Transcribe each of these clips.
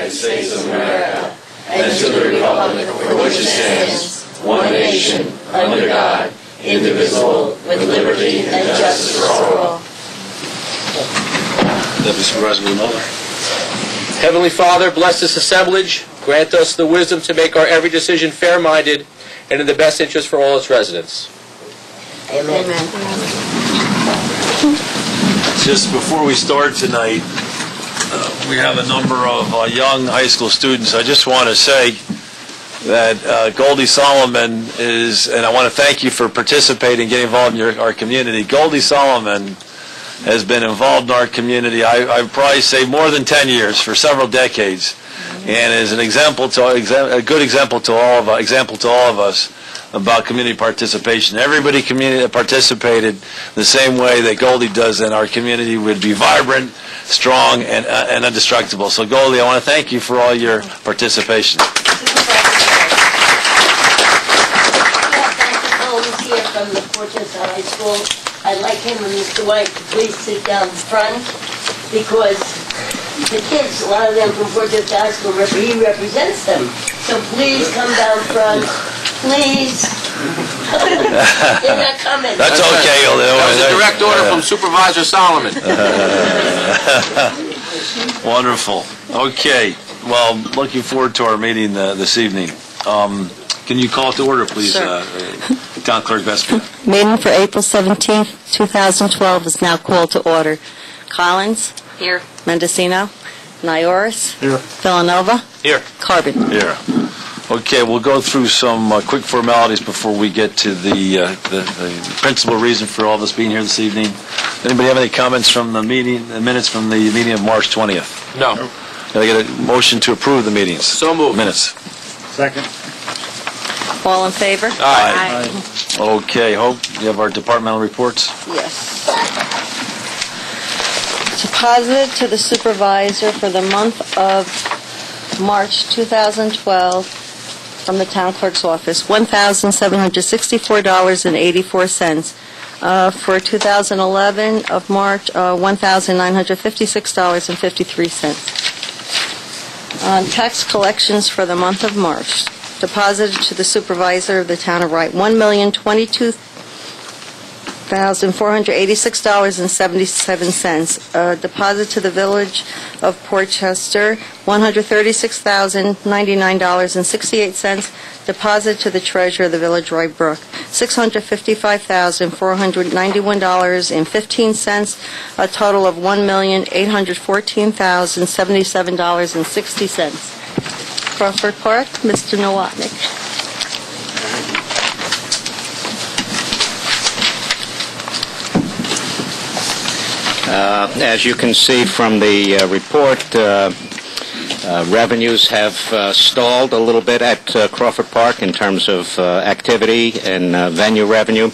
United States of America and to the republic for which it stands, one nation, under God, indivisible, with liberty and justice for all. Deputy Supervisor Villanova. Heavenly Father, bless this assemblage. Grant us the wisdom to make our every decision fair-minded and in the best interest for all its residents. Amen. Just before we start tonight, we have a number of young high school students. I just want to say that Goldie Solomon is, and I want to thank you for participating, getting involved in our community. Goldie Solomon has been involved in our community, I'd probably say more than 10 years, for several decades, and is an example to a good example to all of us about community participation. Everybody participated the same way that Goldie does, and our community would be vibrant, strong, and indestructible. So Goldie, I want to thank you for all your participation. Here from the Portchester High School. I'd like him and Mr. White to please sit down front, because the kids, a lot of them from Portchester High School, he represents them. So please come down front, please. They're not coming. That's okay. That was a direct order from Supervisor Solomon. Wonderful. Okay. Well, looking forward to our meeting this evening. Can you call it to order, please, Town Clerk Vespa? Meeting for April 17th, 2012 is now called to order. Collins? Here. Mendicino? Nioras? Here. Villanova? Here. Carvin? Here. Okay, we'll go through some quick formalities before we get to the principal reason for all of us being here this evening. Anybody have any comments from the meeting, the minutes from the meeting of March 20th? No. Can I get a motion to approve the meetings? So moved. Minutes. Second. All in favor? Aye. Okay, Hope, you have our departmental reports? Yes. Deposited to the supervisor for the month of March 2012 from the town clerk's office, $1,764.84. For 2011 of March, $1,956.53. Tax collections for the month of March. Deposited to the supervisor of the town of Wright, $1,022,486.77. Deposit to the village of Portchester, $136,099.68. Deposit to the treasurer of the village, Roy Brook, $655,491.15. A total of $1,814,077.60. Crawford Park, Mr. Nowotnik. As you can see from the report, revenues have stalled a little bit at Crawford Park in terms of activity and venue revenue.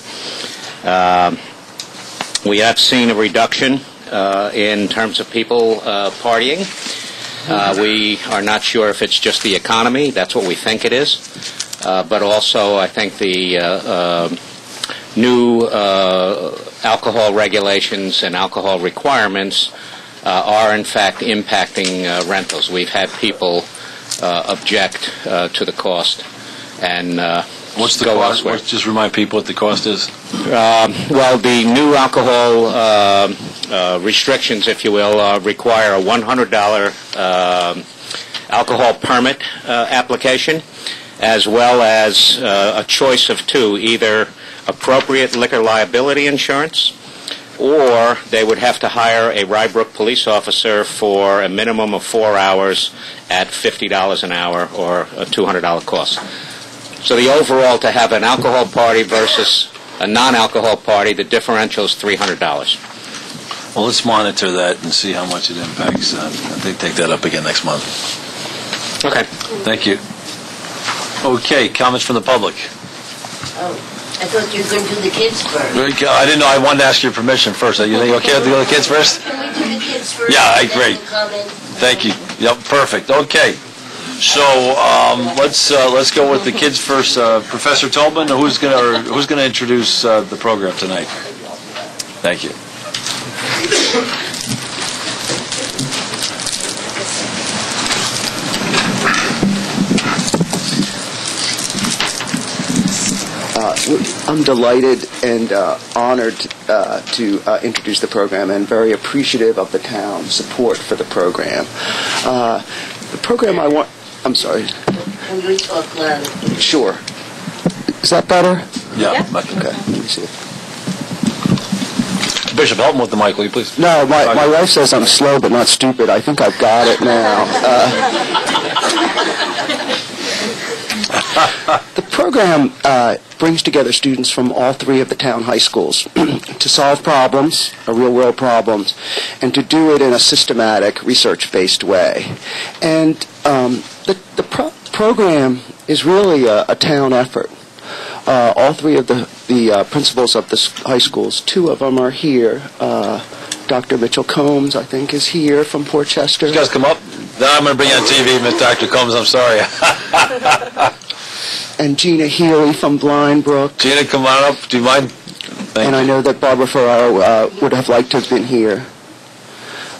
We have seen a reduction in terms of people partying. We are not sure if it's just the economy. That's what we think it is. But also, I think the new alcohol regulations and alcohol requirements are, in fact, impacting rentals. We've had people object to the cost and What's the go cost? elsewhere. Just remind people what the cost is. Well, the new alcohol restrictions, if you will, require a $100 alcohol permit application, as well as a choice of two, either appropriate liquor liability insurance, or they would have to hire a Rye Brook police officer for a minimum of 4 hours at $50 an hour, or a $200 cost. So the overall, to have an alcohol party versus a non-alcohol party, the differential is $300. Well, let's monitor that and see how much it impacts. I think take that up again next month. Okay. Thank you. Okay, comments from the public. Oh, I thought you were going to do the kids first. I didn't know. I wanted to ask your permission first. Are you okay to go to the kids first? Can we do the kids first? Yeah, great. Comment? Thank you. Yep, perfect. Okay. So let's go with the kids first. Professor Tobin, who's gonna introduce the program tonight? Thank you. I'm delighted and honored to introduce the program, and very appreciative of the town's support for the program. The program I'm sorry. Can we talk louder? Sure. Is that better? Yeah. Okay, let me see. Bishop, help him with the mic, will you please? No, my wife says I'm slow but not stupid. I think I've got it now. The program brings together students from all three of the town high schools to solve problems, real-world problems, and to do it in a systematic, research-based way. And the program is really a town effort. All three of the principals of the high schools, two of them are here. Dr. Mitchell Combs, I think, is here from Portchester. You guys come up. Now I'm going to bring you on TV, Miss Dr. Combs. I'm sorry. And Gina Healy from Blindbrook. Gina, come on up. Do you mind? And I know that Barbara Ferraro would have liked to have been here.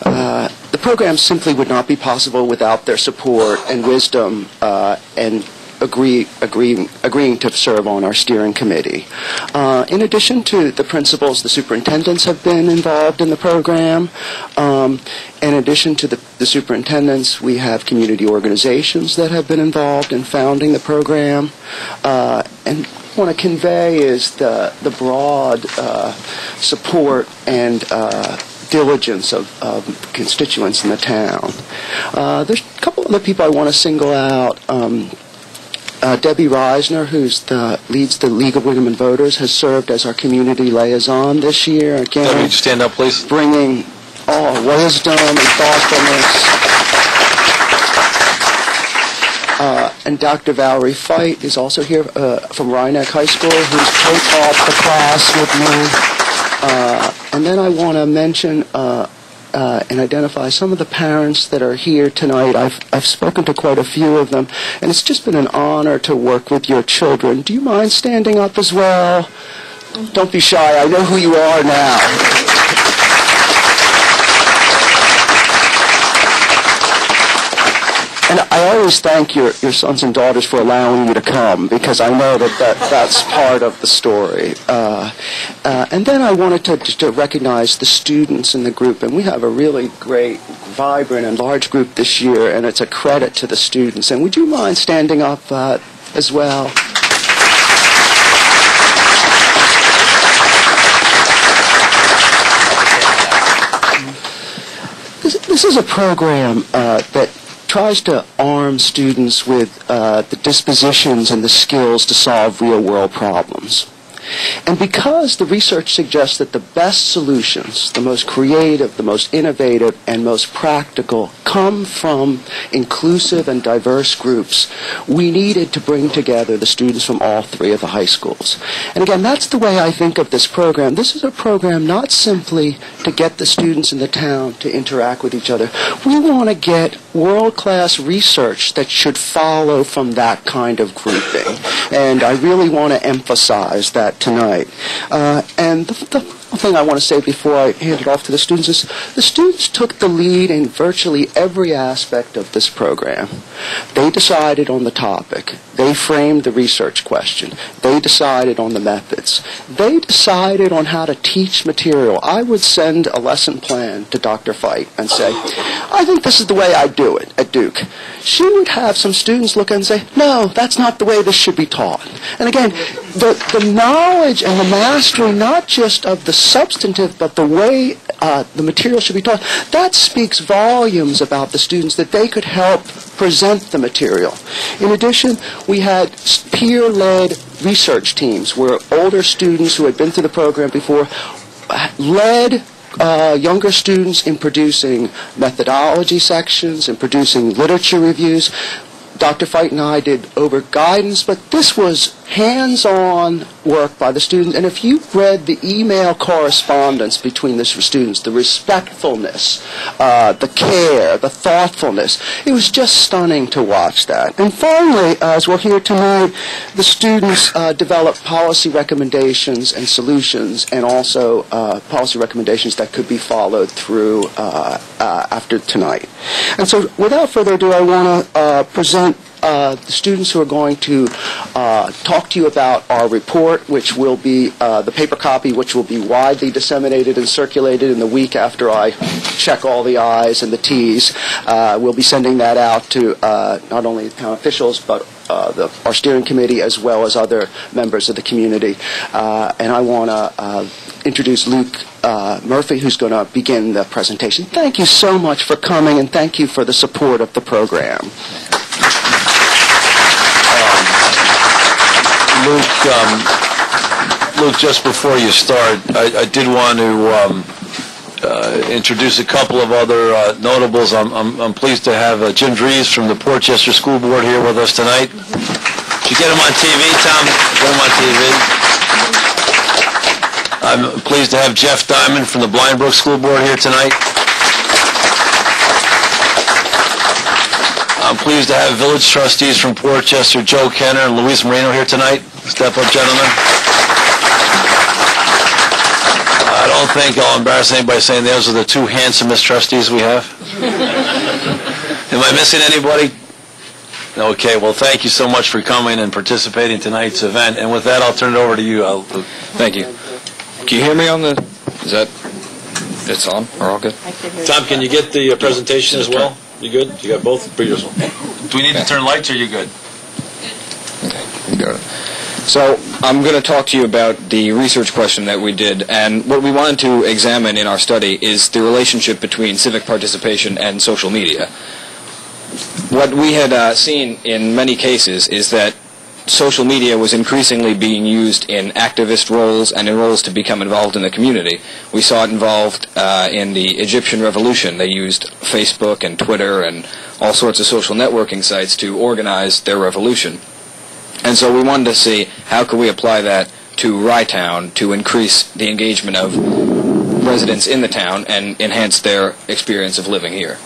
The program simply would not be possible without their support and wisdom and agreeing to serve on our steering committee. In addition to the principals, the superintendents have been involved in the program. In addition to the superintendents, we have community organizations that have been involved in founding the program. And what I want to convey is the broad support and diligence of constituents in the town. There's a couple other people I want to single out. Debbie Reisner, who leads the League of Women Voters, has served as our community liaison this year. Again, Debbie, stand up, please. Bringing wisdom and thoughtfulness. And Dr. Valerie Fite is also here from Rhinebeck High School, who's co-taught the class with me. And then I want to mention and identify some of the parents that are here tonight. I've spoken to quite a few of them, and it's just been an honor to work with your children. Do you mind standing up as well? Don't be shy. I know who you are now. And I always thank your sons and daughters for allowing you to come, because I know that's part of the story. And then I wanted to recognize the students in the group, and we have a really great, vibrant, and large group this year, and it's a credit to the students. And would you mind standing up as well? This is a program that tries to arm students with the dispositions and the skills to solve real-world problems. And because the research suggests that the best solutions, the most creative, the most innovative, and most practical come from inclusive and diverse groups, we needed to bring together the students from all three of the high schools. And again, that's the way I think of this program. This is a program not simply to get the students in the town to interact with each other. We want to get world-class research that should follow from that kind of grouping. And I really want to emphasize that tonight. And the thing I want to say before I hand it off to the students is the students took the lead in virtually every aspect of this program. They decided on the topic. They framed the research question. They decided on the methods. They decided on how to teach material. I would send a lesson plan to Dr. Fite and say, I think this is the way I do it at Duke. She would have some students look and say, no, that's not the way this should be taught. And again, the knowledge and the mastery, not just of the substantive, but the way the material should be taught, that speaks volumes about the students, that they could help present the material. In addition, we had peer-led research teams where older students who had been through the program before led younger students in producing methodology sections and producing literature reviews. Dr. Fite and I did over guidance, but this was hands-on work by the students. And if you read the email correspondence between the students, the respectfulness, the care, the thoughtfulness, it was just stunning to watch that. And finally, as we're here tonight, the students developed policy recommendations and solutions, and also policy recommendations that could be followed through after tonight. And so without further ado, I want to present the students who are going to talk to you about our report, which will be the paper copy, which will be widely disseminated and circulated in the week after I check all the I's and the T's. We'll be sending that out to not only town officials, but our steering committee as well as other members of the community. And I want to introduce Luke Murphy, who's going to begin the presentation. Thank you so much for coming, and thank you for the support of the program. Luke, just before you start, I did want to introduce a couple of other notables. I'm pleased to have Jim Dries from the Portchester School Board here with us tonight. Did you get him on TV, Tom? Get him on TV. I'm pleased to have Jeff Diamond from the Blind Brook School Board here tonight. I'm pleased to have village trustees from Portchester, Joe Kenner and Luis Moreno here tonight. Step up, gentlemen. I don't think I'll embarrass anybody saying those are the two handsomest trustees we have. Am I missing anybody? Okay, well, thank you so much for coming and participating in tonight's event. And with that, I'll turn it over to you, Luke. Thank you. Can you hear me on the... Is that... It's on? We're all good? Tom, can you get the presentation as well? You good? You got both? Do we need to turn lights, or are you good? Okay, you got it. So I'm going to talk to you about the research question that we did, and what we wanted to examine in our study is the relationship between civic participation and social media. What we had seen in many cases is that social media was increasingly being used in activist roles and in roles to become involved in the community. We saw it involved in the Egyptian Revolution. They used Facebook and Twitter and all sorts of social networking sites to organize their revolution. And so we wanted to see how could we apply that to Rye Town to increase the engagement of residents in the town and enhance their experience of living here.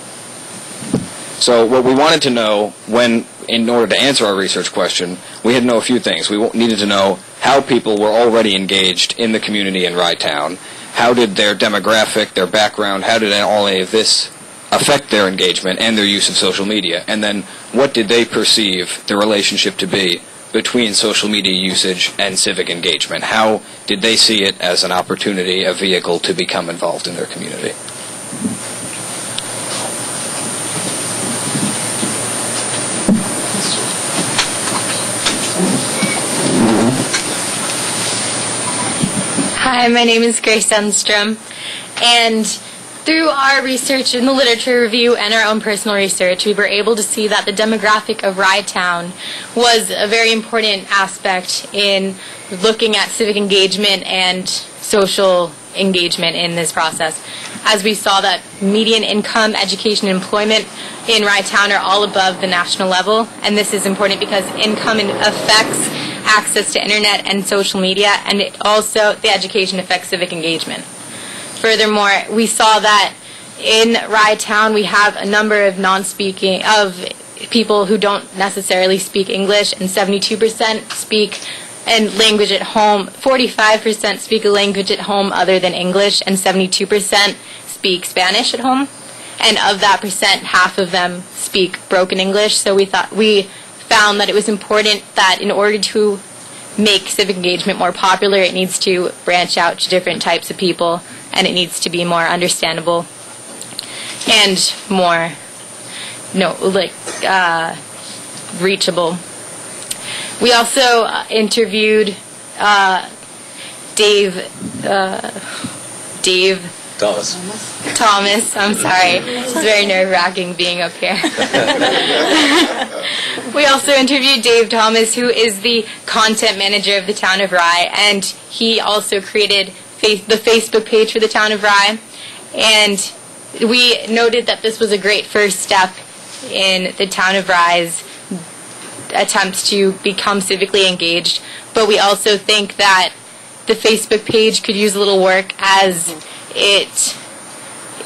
So what we wanted to know in order to answer our research question, we had to know a few things. We needed to know how people were already engaged in the community in Rye Town. How did their demographic, their background, how did all of this affect their engagement and their use of social media? And then what did they perceive the relationship to be between social media usage and civic engagement? How did they see it as an opportunity, a vehicle to become involved in their community? Hi, my name is Grace Sundstrom, and through our research in the literature review and our own personal research, we were able to see that the demographic of Rye Town was a very important aspect in looking at civic engagement and social engagement in this process. As we saw that median income, education, and employment in Rye Town are all above the national level, and this is important because income affects access to internet and social media, and the education affects civic engagement. Furthermore, we saw that in Rye Town we have a number of people who don't necessarily speak English, and 72% speak a language at home, 45% speak a language at home other than English, and 72% speak Spanish at home. And of that percent, half of them speak broken English. So we found that it was important that in order to make civic engagement more popular, it needs to branch out to different types of people, and it needs to be more understandable and more reachable. We also interviewed Dave Thomas, I'm sorry. It's very nerve-wracking being up here. We also interviewed Dave Thomas, who is the content manager of the town of Rye, and he also created the Facebook page for the town of Rye. And we noted that this was a great first step in the town of Rye's attempts to become civically engaged, but we also think that the Facebook page could use a little work, as it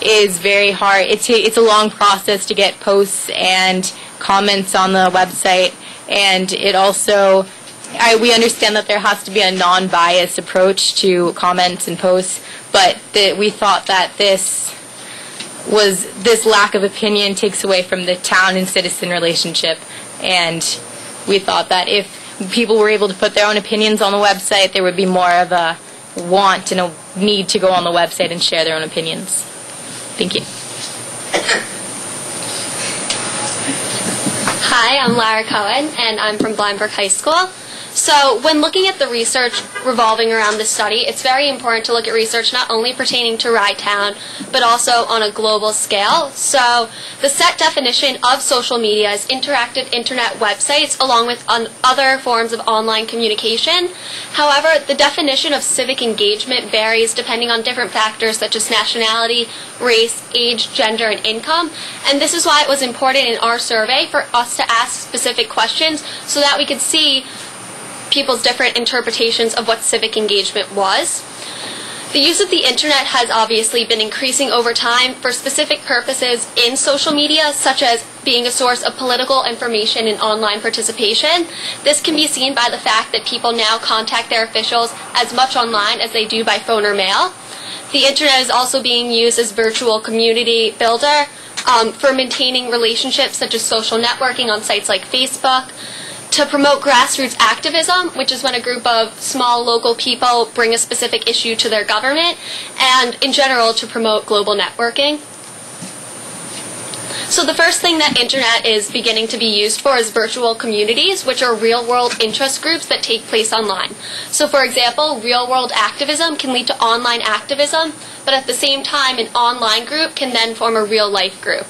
is very hard. It's a long process to get posts and comments on the website, and it also, we understand that there has to be a non-biased approach to comments and posts, but we thought that this lack of opinion takes away from the town and citizen relationship And we thought that if people were able to put their own opinions on the website, there would be more of a want and a need to go on the website and share their own opinions. Thank you. Hi, I'm Lara Cohen, and I'm from Blindbrook High School. So when looking at the research revolving around this study, it's very important to look at research not only pertaining to Rye Town, but also on a global scale. So the set definition of social media is interactive internet websites along with other forms of online communication. However, the definition of civic engagement varies depending on different factors such as nationality, race, age, gender, and income. And this is why it was important in our survey for us to ask specific questions so that we could see people's different interpretations of what civic engagement was. The use of the internet has obviously been increasing over time for specific purposes in social media, such as being a source of political information and online participation. This can be seen by the fact that people now contact their officials as much online as they do by phone or mail. The internet is also being used as virtual community builder for maintaining relationships such as social networking on sites like Facebook, to promote grassroots activism, which is when a group of small local people bring a specific issue to their government, and in general to promote global networking. So the first thing that internet is beginning to be used for is virtual communities, which are real-world interest groups that take place online. So for example, real-world activism can lead to online activism, but at the same time, an online group can then form a real-life group.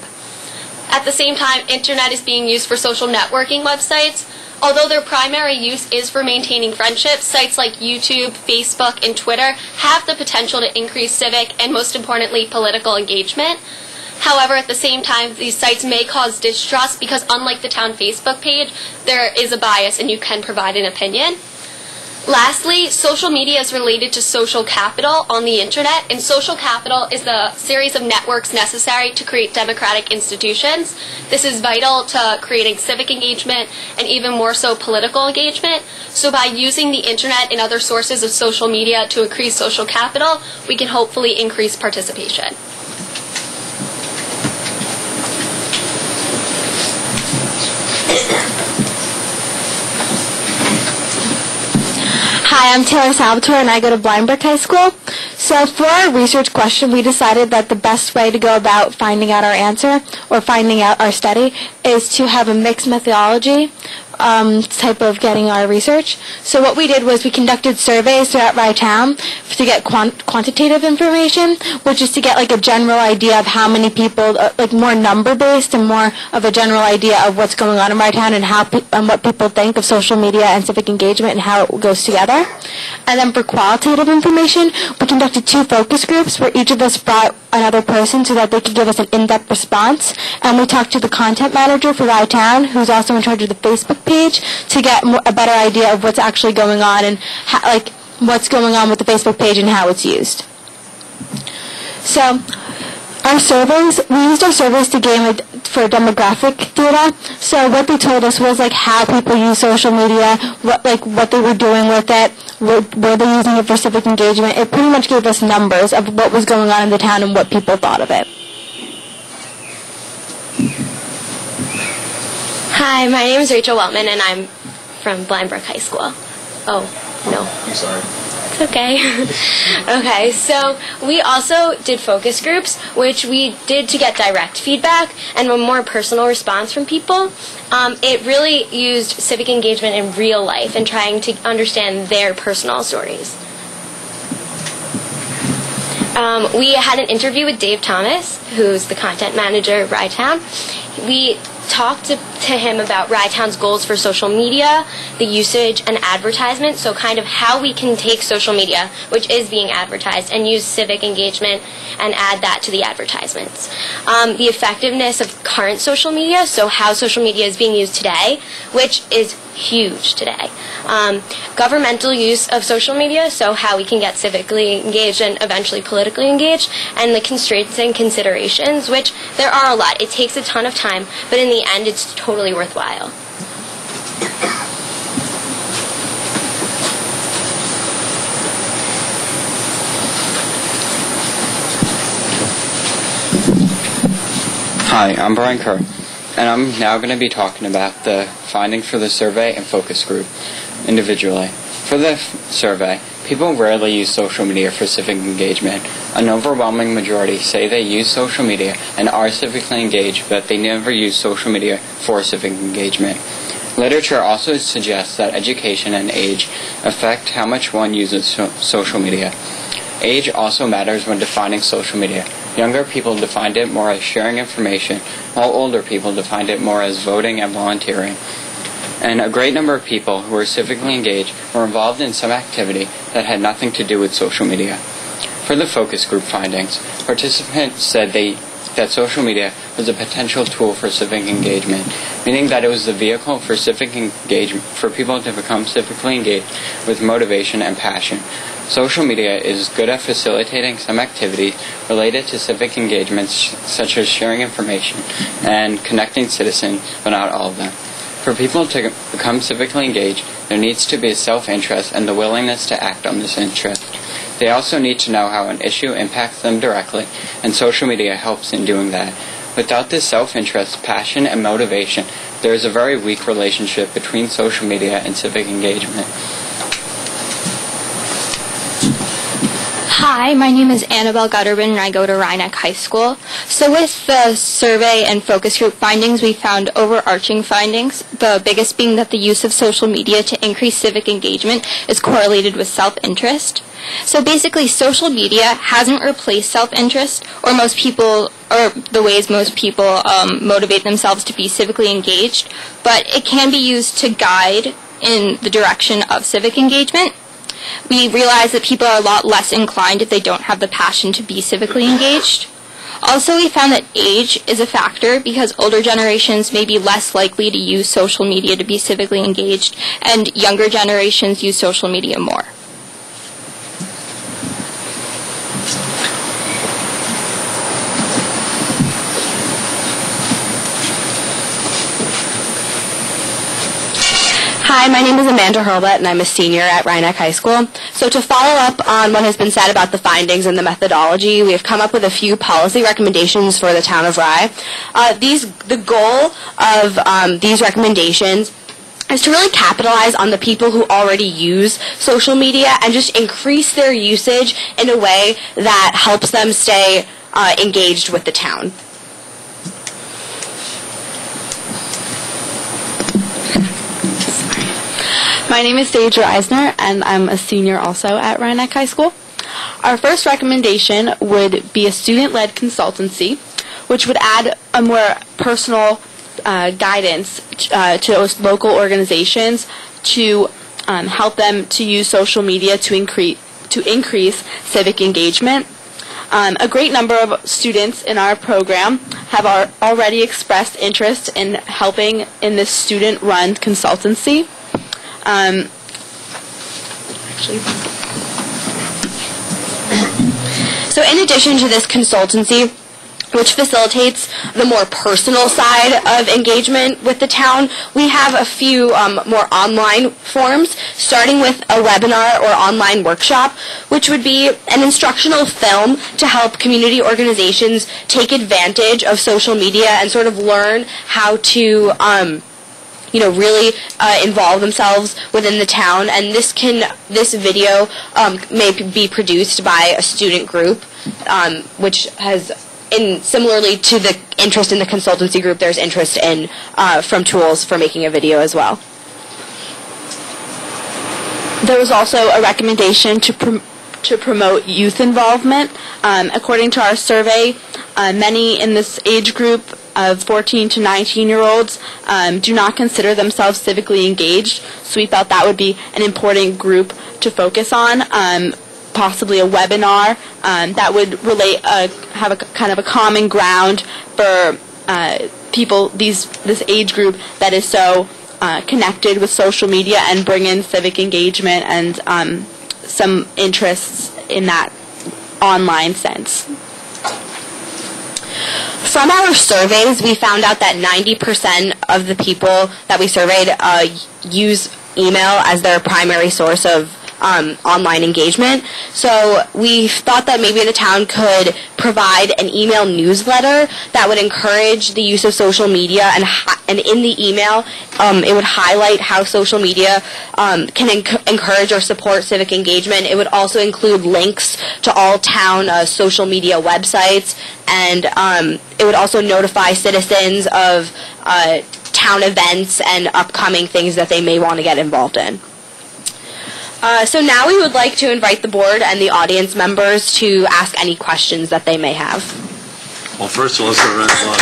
At the same time, internet is being used for social networking websites. Although their primary use is for maintaining friendships, sites like YouTube, Facebook, and Twitter have the potential to increase civic and, most importantly, political engagement. However, at the same time, these sites may cause distrust because, unlike the town Facebook page, there is a bias and you can provide an opinion. Lastly, social media is related to social capital on the internet, and social capital is the series of networks necessary to create democratic institutions. This is vital to creating civic engagement and even more so political engagement. So by using the internet and other sources of social media to increase social capital, we can hopefully increase participation. Hi, I'm Taylor Salvatore and I go to Blindbrook High School. So for our research question, we decided that the best way to go about finding out our answer or finding out our study is to have a mixed methodology type of getting our research. So what we did was we conducted surveys throughout Rye Town to get quantitative information, which is to get like a general idea of how many people, like more number-based and more of a general idea of what's going on in Rye Town and how and what people think of social media and civic engagement and how it goes together. And then for qualitative information, we conducted 2 focus groups where each of us brought another person so that they could give us an in-depth response. And we talked to the content manager for Rye Town, who's also in charge of the Facebook page, to get a better idea of what's actually going on and what's going on with the Facebook page and how it's used. So our surveys, we used our surveys to gain for demographic data. So what they told us was like how people use social media, what they were doing with it, were they using it for civic engagement. It pretty much gave us numbers of what was going on in the town and what people thought of it. Hi, my name is Rachel Weltman, and I'm from Blindbrook High School. Oh, no. I'm sorry. It's okay. Okay, so we also did focus groups, which we did to get direct feedback and a more personal response from people. It really used civic engagement in real life and trying to understand their personal stories. We had an interview with Dave Thomas, who's the content manager of Rye Town. We talked to him about Rye Town's goals for social media, the usage, and advertisement, so kind of how we can take social media, which is being advertised, and use civic engagement and add that to the advertisements. The effectiveness of current social media, so how social media is being used today, which is huge today. Governmental use of social media, so how we can get civically engaged and eventually politically engaged, and the constraints and considerations, which there are a lot. It takes a ton of time, but in the end, it's totally worthwhile. Hi, I'm Brian Kerr. And I'm now going to be talking about the findings for the survey and focus group individually. For the survey, people rarely use social media for civic engagement. An overwhelming majority say they use social media and are civically engaged, but they never use social media for civic engagement. Literature also suggests that education and age affect how much one uses social media. Age also matters when defining social media. Younger people defined it more as sharing information, while older people defined it more as voting and volunteering. And a great number of people who were civically engaged were involved in some activity that had nothing to do with social media. For the focus group findings, participants said that social media was a potential tool for civic engagement, meaning that it was the vehicle for civic engagement, for people to become civically engaged with motivation and passion. Social media is good at facilitating some activities related to civic engagements, such as sharing information and connecting citizens, but not all of them. For people to become civically engaged, there needs to be a self-interest and the willingness to act on this interest. They also need to know how an issue impacts them directly, and social media helps in doing that. Without this self-interest, passion, and motivation, there is a very weak relationship between social media and civic engagement. Hi, my name is Annabelle Gutterbin and I go to Rhinebeck High School. So with the survey and focus group findings, we found overarching findings, the biggest being that the use of social media to increase civic engagement is correlated with self-interest. So basically, social media hasn't replaced self-interest or the ways most people motivate themselves to be civically engaged, but it can be used to guide in the direction of civic engagement. We realize that people are a lot less inclined if they don't have the passion to be civically engaged. Also, we found that age is a factor because older generations may be less likely to use social media to be civically engaged, and younger generations use social media more. Hi, my name is Amanda Hurlbut, and I'm a senior at Rhinebeck High School. So to follow up on what has been said about the findings and the methodology, we have come up with a few policy recommendations for the town of Rye. The goal of these recommendations is to really capitalize on the people who already use social media and just increase their usage in a way that helps them stay engaged with the town. My name is Deidre Eisner, and I'm a senior also at Rhinebeck High School. Our first recommendation would be a student-led consultancy, which would add a more personal guidance to local organizations to help them to use social media to increase civic engagement. A great number of students in our program have already expressed interest in helping in this student-run consultancy. So in addition to this consultancy, which facilitates the more personal side of engagement with the town, we have a few more online forms, starting with a webinar or online workshop, which would be an instructional film to help community organizations take advantage of social media and sort of learn how to really involve themselves within the town. And this video may be produced by a student group, which has, similarly to the interest in the consultancy group, there's interest in from tools for making a video as well. There was also a recommendation to promote youth involvement. According to our survey, many in this age group of 14 to 19-year-olds do not consider themselves civically engaged, so we felt that would be an important group to focus on. Possibly a webinar that would have a kind of a common ground for people, this age group that is so connected with social media, and bring in civic engagement and some interests in that online sense. From our surveys, we found out that 90% of the people that we surveyed use email as their primary source of online engagement. So we thought that maybe the town could provide an email newsletter that would encourage the use of social media, and in the email it would highlight how social media can encourage or support civic engagement. It would also include links to all town social media websites, and it would also notify citizens of town events and upcoming things that they may want to get involved in. So now we would like to invite the board and the audience members to ask any questions that they may have. Well, first of all, let's have a round of applause.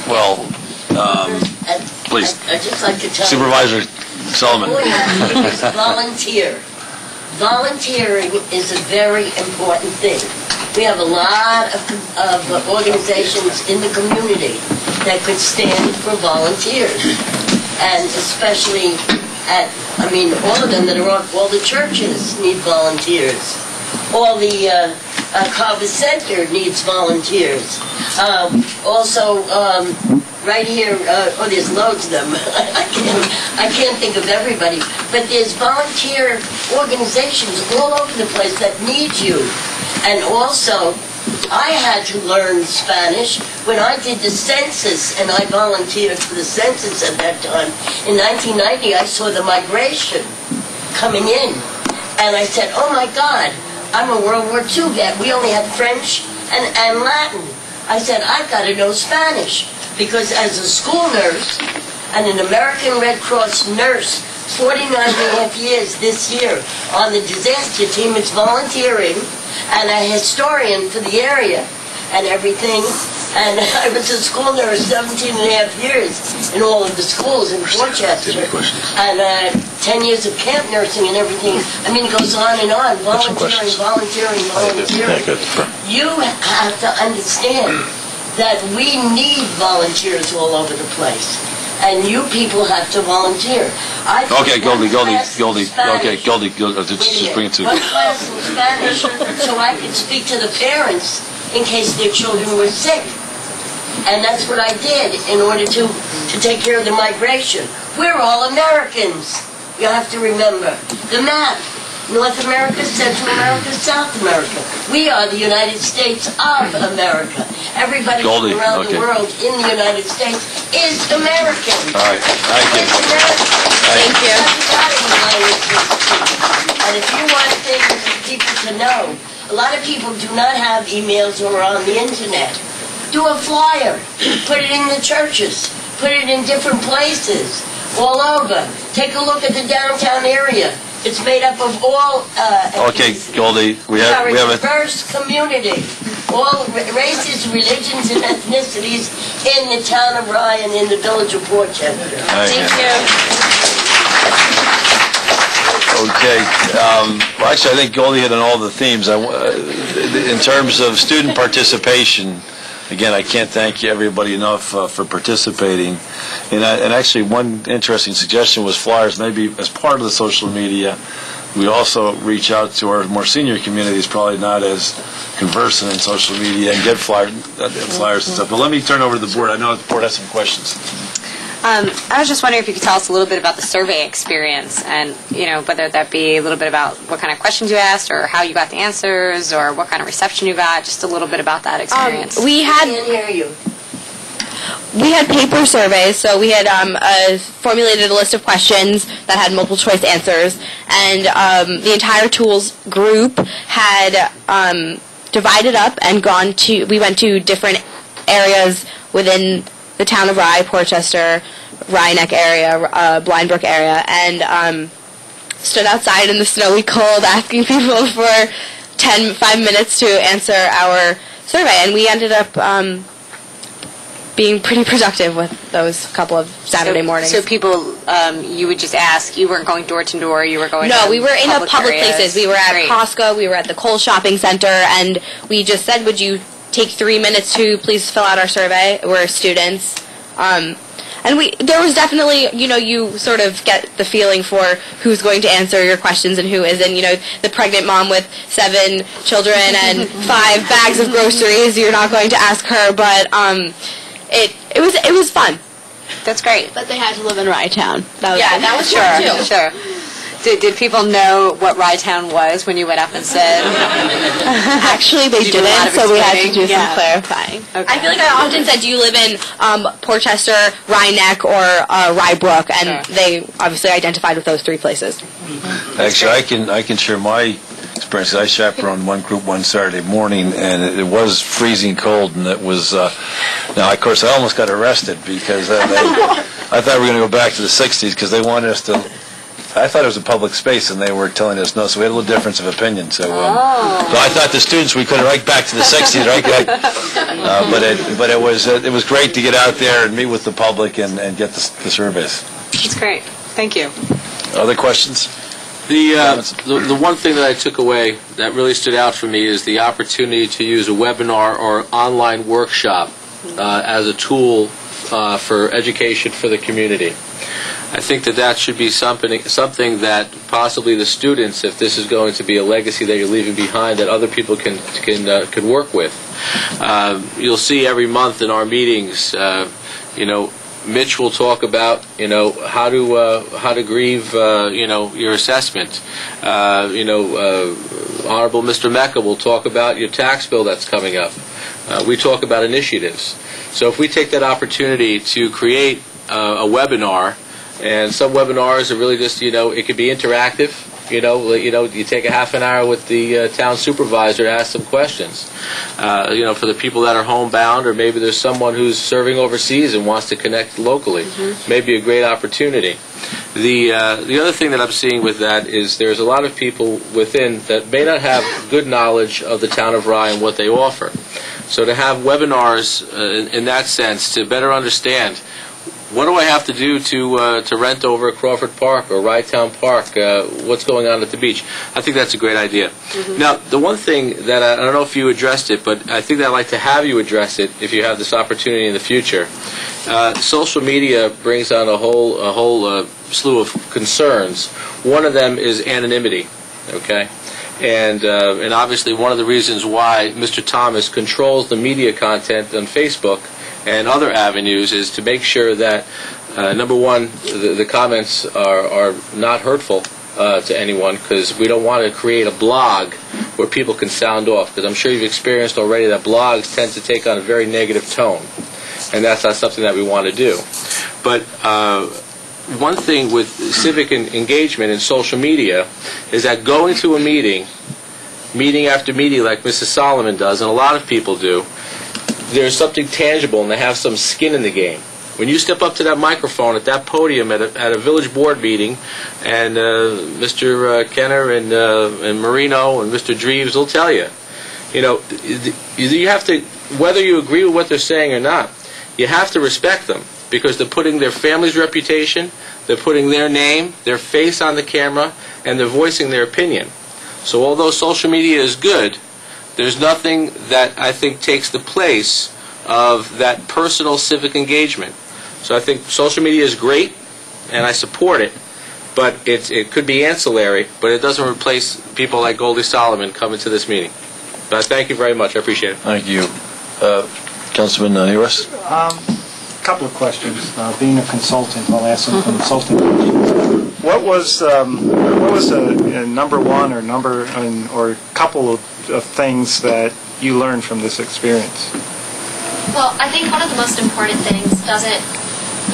Well, please. I'd just like to tell Supervisor Sullivan. Volunteer. Volunteering is a very important thing. We have a lot of organizations in the community that could stand for volunteers. And especially all of them that are on, all the churches need volunteers. All the Carvin Center needs volunteers. Also, right here, there's loads of them. I can't think of everybody. But there's volunteer organizations all over the place that need you. And also, I had to learn Spanish when I did the census, and I volunteered for the census at that time. In 1990, I saw the migration coming in. And I said, oh my God, I'm a World War II vet. We only had French and Latin. I said, I've got to know Spanish. Because as a school nurse and an American Red Cross nurse, 49 and a half years this year on the disaster team, it's volunteering, and a historian for the area and everything. And I was a school nurse 17 and a half years in all of the schools in Dorchester. And 10 years of camp nursing and everything. I mean, it goes on and on. Volunteering. You have to understand that we need volunteers all over the place. And you people have to volunteer. Okay, Goldie, just bring it to one class in Spanish so I could speak to the parents in case their children were sick. And that's what I did in order to take care of the migration. We're all Americans. You have to remember the map. North America, Central America, South America. We are the United States of America. Everybody from around the world in the United States is American. All right, thank you. Thank you. And if you want people to know, a lot of people do not have emails or on the internet. Do a flyer. Put it in the churches. Put it in different places all over. Take a look at the downtown area. It's made up of all... okay, Goldie, we have a diverse community. All races, religions, and ethnicities in the town of Rye and in the village of Dorchester. Thank you. Okay. Well, actually, I think Goldie hit on all the themes. In terms of student participation, again, I can't thank everybody enough for participating. And actually, one interesting suggestion was flyers. Maybe as part of the social media, we also reach out to our more senior communities, probably not as conversant in social media, and get flyers and stuff. But let me turn over to the board. I know the board has some questions. I was just wondering if you could tell us a little bit about the survey experience, and whether that be a little bit about what kind of questions you asked, or how you got the answers, or what kind of reception you got. Just a little bit about that experience. We had paper surveys, so we had formulated a list of questions that had multiple choice answers, and the entire tools group had divided up and we went to different areas within the town of Rye, Portchester, Rye Neck area, Blindbrook area, and stood outside in the snowy cold asking people for 5 minutes to answer our survey, and we ended up being pretty productive with those couple of Saturday mornings. So people, you would just ask, you weren't going door to door, you were going No, we were in the public areas. places. We were at Costco, we were at the Kohl's shopping center, and we just said, would you take 3 minutes to please fill out our survey? We're students. And there was definitely, you sort of get the feeling for who's going to answer your questions and who isn't. The pregnant mom with 7 children and 5 bags of groceries, you're not going to ask her, but it was fun. That's great. But they had to live in Rye-Town. That was Sure, sure. Did people know what Rye-Town was when you went up and said? Actually, they Did you do a lot didn't, of so we had to explaining? do some clarifying. Okay. I feel like I often said, do you live in Portchester, Rye Neck, or Rye Brook? And they obviously identified with those three places. Actually, I can share my experience. I chaperoned one group one Saturday morning, and it was freezing cold, and it was, now, of course, I almost got arrested because I thought we were going to go back to the 60s because they wanted us to, I thought it was a public space, and they were telling us no, so we had a little difference of opinion. So, so I thought the students, we could right back to the 60s, right? But it was great to get out there and meet with the public and get the surveys. That's great. Thank you. Other questions? The one thing that I took away that really stood out for me is the opportunity to use a webinar or online workshop as a tool for education for the community. I think that should be something that possibly the students, if this is going to be a legacy that you're leaving behind, that other people can work with. You'll see every month in our meetings, Mitch will talk about, how to grieve, your assessment. Honorable Mr. Mecca will talk about your tax bill that's coming up. We talk about initiatives. So if we take that opportunity to create a webinar, and some webinars are really just, it could be interactive. You take a half an hour with the town supervisor to ask some questions. For the people that are homebound, or maybe there's someone who's serving overseas and wants to connect locally. Maybe a great opportunity. The other thing that I'm seeing with that is there's a lot of people within that may not have good knowledge of the town of Rye and what they offer. So to have webinars in that sense to better understand, what do I have to do to rent over at Crawford Park or Rye-Town Park? What's going on at the beach? I think that's a great idea. Now, the one thing that I don't know if you addressed it, but I think that I'd like to have you address it if you have this opportunity in the future. Social media brings on a whole slew of concerns. One of them is anonymity. Okay. And obviously one of the reasons why Mr. Thomas controls the media content on Facebook and other avenues is to make sure that, number one, the comments are not hurtful to anyone, because we don't want to create a blog where people can sound off, because I'm sure you've experienced already that blogs tend to take on a very negative tone, and that's not something that we want to do. But one thing with civic engagement in social media is that going to a meeting after meeting like Mrs. Solomon does, and a lot of people do, there's something tangible and they have some skin in the game. When you step up to that microphone at that podium at a village board meeting, and Mr. Kenner and Marino and Mr. Dreves will tell you, you have to, whether you agree with what they're saying or not, you have to respect them, because they're putting their family's reputation, they're putting their name, their face on the camera, and they're voicing their opinion. So although social media is good, there's nothing that I think takes the place of that personal civic engagement. So I think social media is great, and I support it, but it could be ancillary, but it doesn't replace people like Goldie Solomon coming to this meeting. But thank you very much. I appreciate it. Thank you. Councilman Nioras? A couple of questions. Being a consultant, I'll ask some consulting questions. What was a number one or couple of things that you learned from this experience? Well, I think one of the most important things doesn't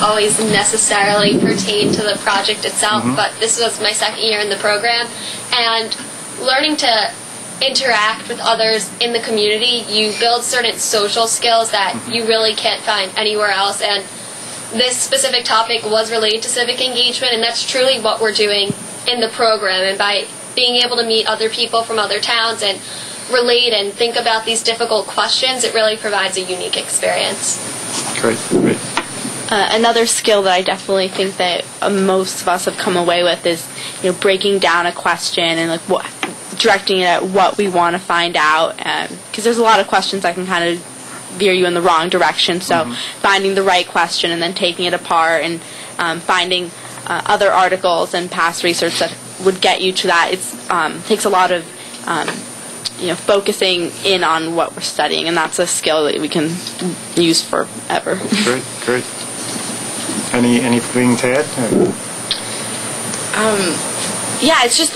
always necessarily pertain to the project itself, but this was my second year in the program, and learning to interact with others in the community, you build certain social skills that you really can't find anywhere else, and this specific topic was related to civic engagement, and that's truly what we're doing in the program. And by being able to meet other people from other towns and relate and think about these difficult questions, it really provides a unique experience. Great. Another skill that I definitely think that most of us have come away with is, breaking down a question and directing it at what we want to find out. Because there's a lot of questions that can kind of veer you in the wrong direction. So finding the right question and then taking it apart and finding other articles and past research that would get you to that. It takes a lot of focusing in on what we're studying, and that's a skill that we can use forever. Great. Anything to add? Yeah, it's just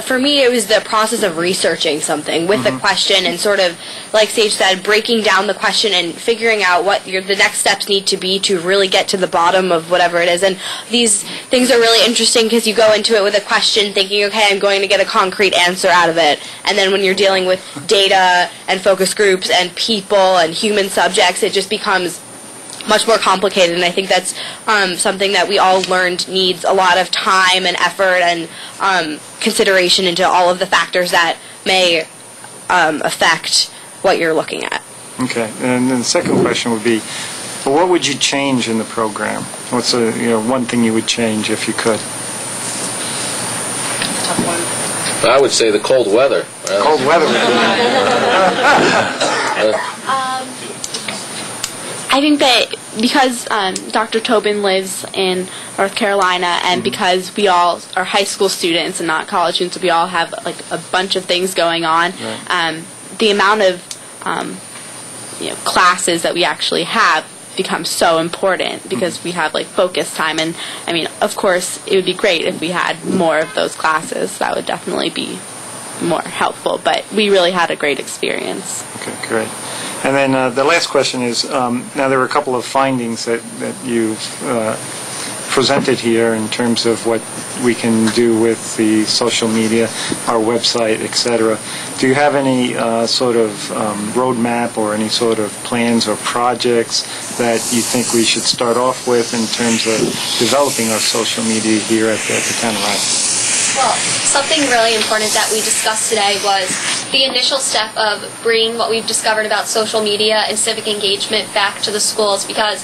for me, it was the process of researching something with the question and sort of, like Sage said, breaking down the question and figuring out what the next steps need to be to really get to the bottom of whatever it is. And these things are really interesting because you go into it with a question thinking, okay, I'm going to get a concrete answer out of it. And then when you're dealing with data and focus groups and people and human subjects, it just becomes much more complicated, and I think that's something that we all learned needs a lot of time and effort and consideration into all of the factors that may affect what you're looking at. Okay, and then the second question would be, what would you change in the program? What's one thing you would change if you could? I would say the cold weather. Cold weather. I think that because Dr. Tobin lives in North Carolina, and because we all are high school students and not college students, we all have like a bunch of things going on. Right. The amount of classes that we actually have becomes so important because we have like focus time. And I mean, of course, it would be great if we had more of those classes. That would definitely be more helpful. But we really had a great experience. Okay, great. And then the last question is, now there were a couple of findings that you've presented here in terms of what we can do with the social media, our website, etc. Do you have any sort of roadmap or any sort of plans or projects that you think we should start off with in terms of developing our social media here at the town of Rye? Well, something really important that we discussed today was the initial step of bringing what we've discovered about social media and civic engagement back to the schools, because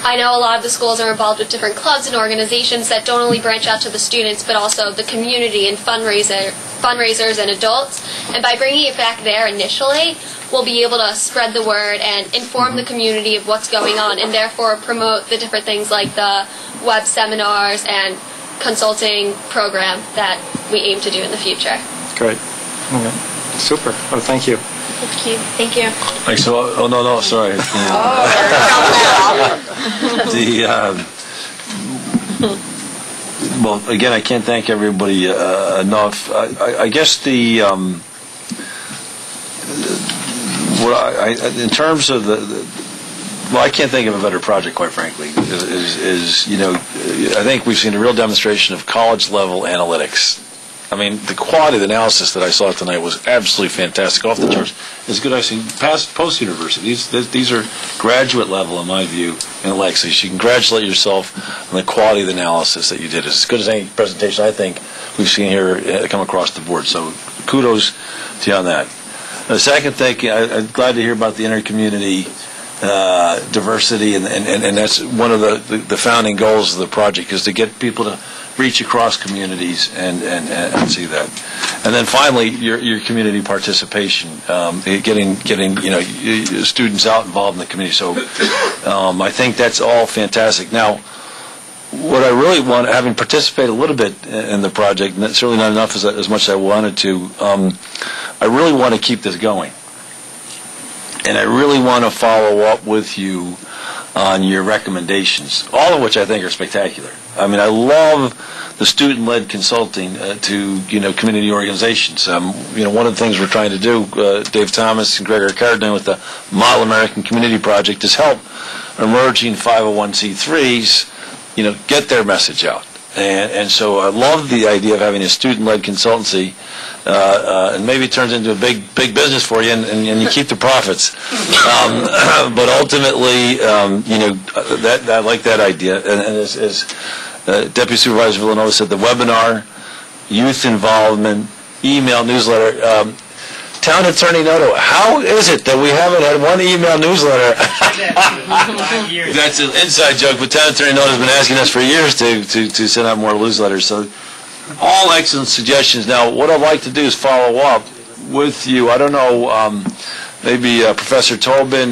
I know a lot of the schools are involved with different clubs and organizations that don't only branch out to the students, but also the community and fundraisers and adults. And by bringing it back there initially, we'll be able to spread the word and inform the community of what's going on, and therefore promote the different things like the web seminars and consulting program that we aim to do in the future. Great. Okay. Super. Oh, thank you. Thank you. Thanks. Oh, no, sorry. Well, again, I can't thank everybody enough. I guess in terms of well, I can't think of a better project, quite frankly, I think we've seen a real demonstration of college-level analytics. I mean, the quality of the analysis that I saw tonight was absolutely fantastic, off the charts. As good as I've seen post-university. These are graduate level, in my view, analytics. So you should congratulate yourself on the quality of the analysis that you did. It's as good as any presentation I think we've seen here come across the board. So kudos to you on that. The second thing, I'm glad to hear about the inter-community diversity, and that's one of the founding goals of the project, is to get people to reach across communities and see that. And then finally, your community participation, getting students out involved in the community. So I think that's all fantastic. Now, what I really want, having participated a little bit in the project, and certainly not enough as much as I wanted to, I really want to keep this going. And I really want to follow up with you on your recommendations, all of which I think are spectacular. I mean, I love the student-led consulting to community organizations. One of the things we're trying to do, Dave Thomas and Gregor Cardin with the Model American Community Project, is help emerging 501c3s, get their message out. And so I love the idea of having a student-led consultancy, and maybe it turns into a big business for you, and you keep the profits. But ultimately, I like that idea. And as Deputy Supervisor Villanova said, the webinar, youth involvement, email, newsletter. Town Attorney Noto, how is it that we haven't had one email newsletter? That's an inside joke, but Town Attorney Noto has been asking us for years to send out more newsletters. So all excellent suggestions. Now, what I'd like to do is follow up with you. I don't know, maybe Professor Tobin,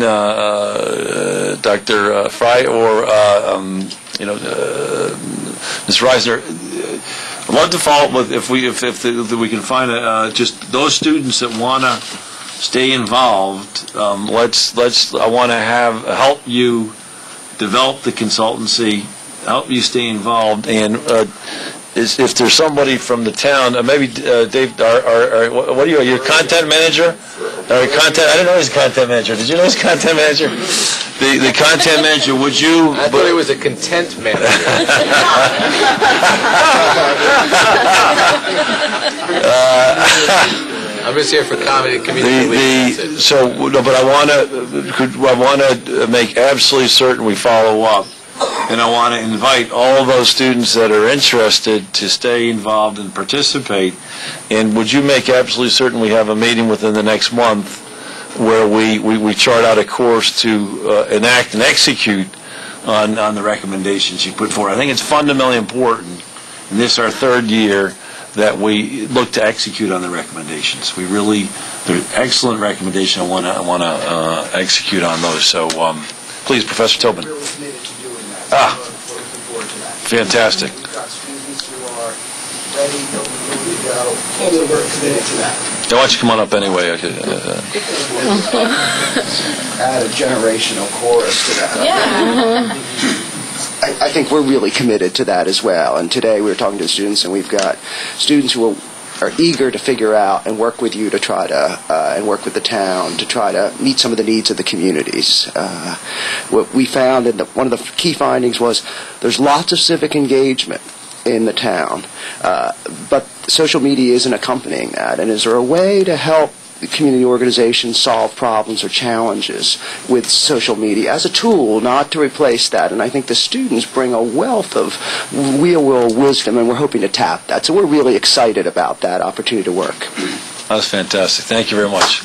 Dr. Fry, or Ms. Reisner. I'd love to follow up with if we can find just those students that want to stay involved. I want to help you develop the consultancy, help you stay involved, and if there's somebody from the town, maybe Dave, what are you? Your content manager? I didn't know he was a content manager. Did you know he was a content manager? The content manager, would you? I thought he was a content manager. I'm just here for community. But I want to make absolutely certain we follow up. And I want to invite all those students that are interested to stay involved and participate. And would you make absolutely certain we have a meeting within the next month where we chart out a course to enact and execute on the recommendations you put forward? I think it's fundamentally important in this, our third year, that we look to execute on the recommendations. They're excellent recommendations. I want to execute on those. So please, Professor Tobin. Fantastic. We've got students who are ready to go, and we're committed to that. Why don't you come on up anyway? Okay. Add a generational chorus to that. Yeah. I think we're really committed to that as well. And today we were talking to students, and we've got students who are eager to figure out and work with you to try to, and work with the town to try to meet some of the needs of the communities. What we found, and one of the key findings was there's lots of civic engagement in the town, but social media isn't accompanying that. And is there a way to help the community organizations solve problems or challenges with social media as a tool, not to replace that? And I think the students bring a wealth of real-world wisdom, and we're hoping to tap that. So we're really excited about that opportunity to work. That's fantastic. Thank you very much.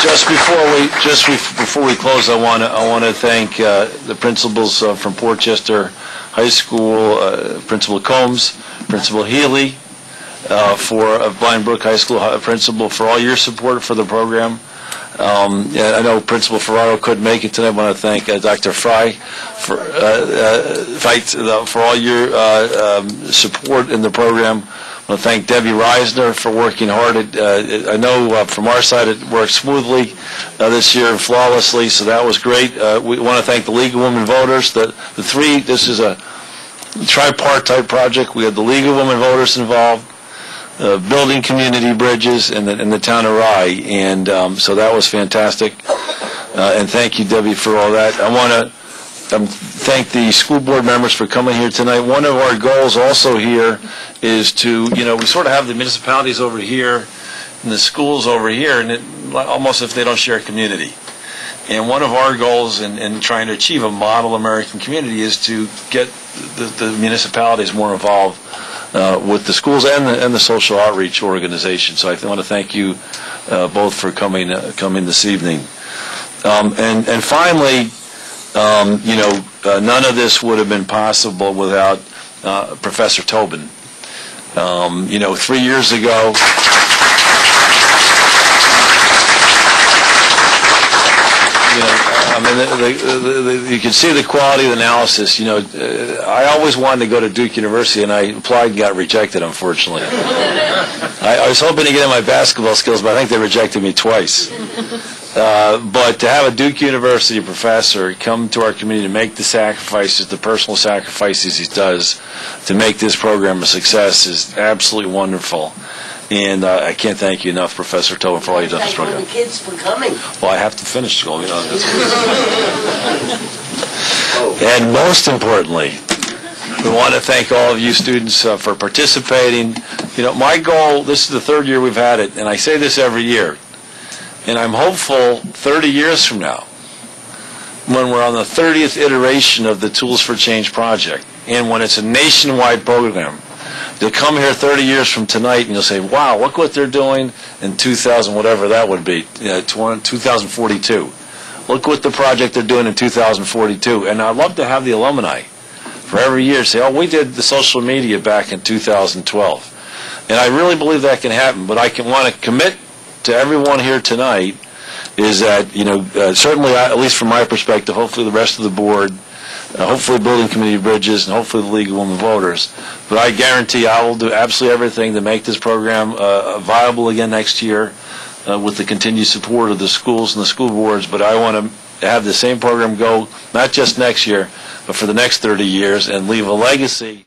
Just before we close, I want to thank the principals from Portchester High School, Principal Combs, Principal Healy, for Blind Brook High School principal, for all your support for the program. I know Principal Ferraro couldn't make it tonight. I want to thank Dr. Fry for all your support in the program. I want to thank Debbie Reisner for working hard. I know from our side it worked smoothly this year, flawlessly, so that was great. We want to thank the League of Women Voters. This is a tripartite project. We had the League of Women Voters involved, building community bridges in the town of Rye, and so that was fantastic. And thank you, Debbie, for all that. I want to thank the school board members for coming here tonight. One of our goals also here is to, we sort of have the municipalities over here and the schools over here, and almost if they don't share a community. And one of our goals in trying to achieve a model American community is to get the municipalities more involved with the schools and the social outreach organization. So I want to thank you both for coming this evening. And finally, none of this would have been possible without Professor Tobin. 3 years ago, you can see the quality of the analysis. I always wanted to go to Duke University, and I applied and got rejected, unfortunately. I was hoping to get in my basketball skills, but I think they rejected me twice. But to have a Duke University professor come to our community to make the sacrifices, the personal sacrifices he does to make this program a success is absolutely wonderful. And I can't thank you enough, Professor Tobin, for all you've done this program. Thank all the kids for coming. Well, I have to finish school. And most importantly, we want to thank all of you students for participating. My goal, this is the third year we've had it, and I say this every year, and I'm hopeful 30 years from now, when we're on the 30th iteration of the Tools for Change project, and when it's a nationwide program, they'll come here 30 years from tonight and you'll say, wow, look what they're doing in 2000, whatever that would be, 2042. Look what the project they're doing in 2042. And I'd love to have the alumni for every year say, oh, we did the social media back in 2012. And I really believe that can happen, but I want to commit to everyone here tonight is that, certainly, at least from my perspective, hopefully the rest of the board, hopefully Building Committee Bridges, and hopefully the League of Women Voters. But I guarantee I will do absolutely everything to make this program viable again next year with the continued support of the schools and the school boards. But I want to have the same program go not just next year, but for the next 30 years and leave a legacy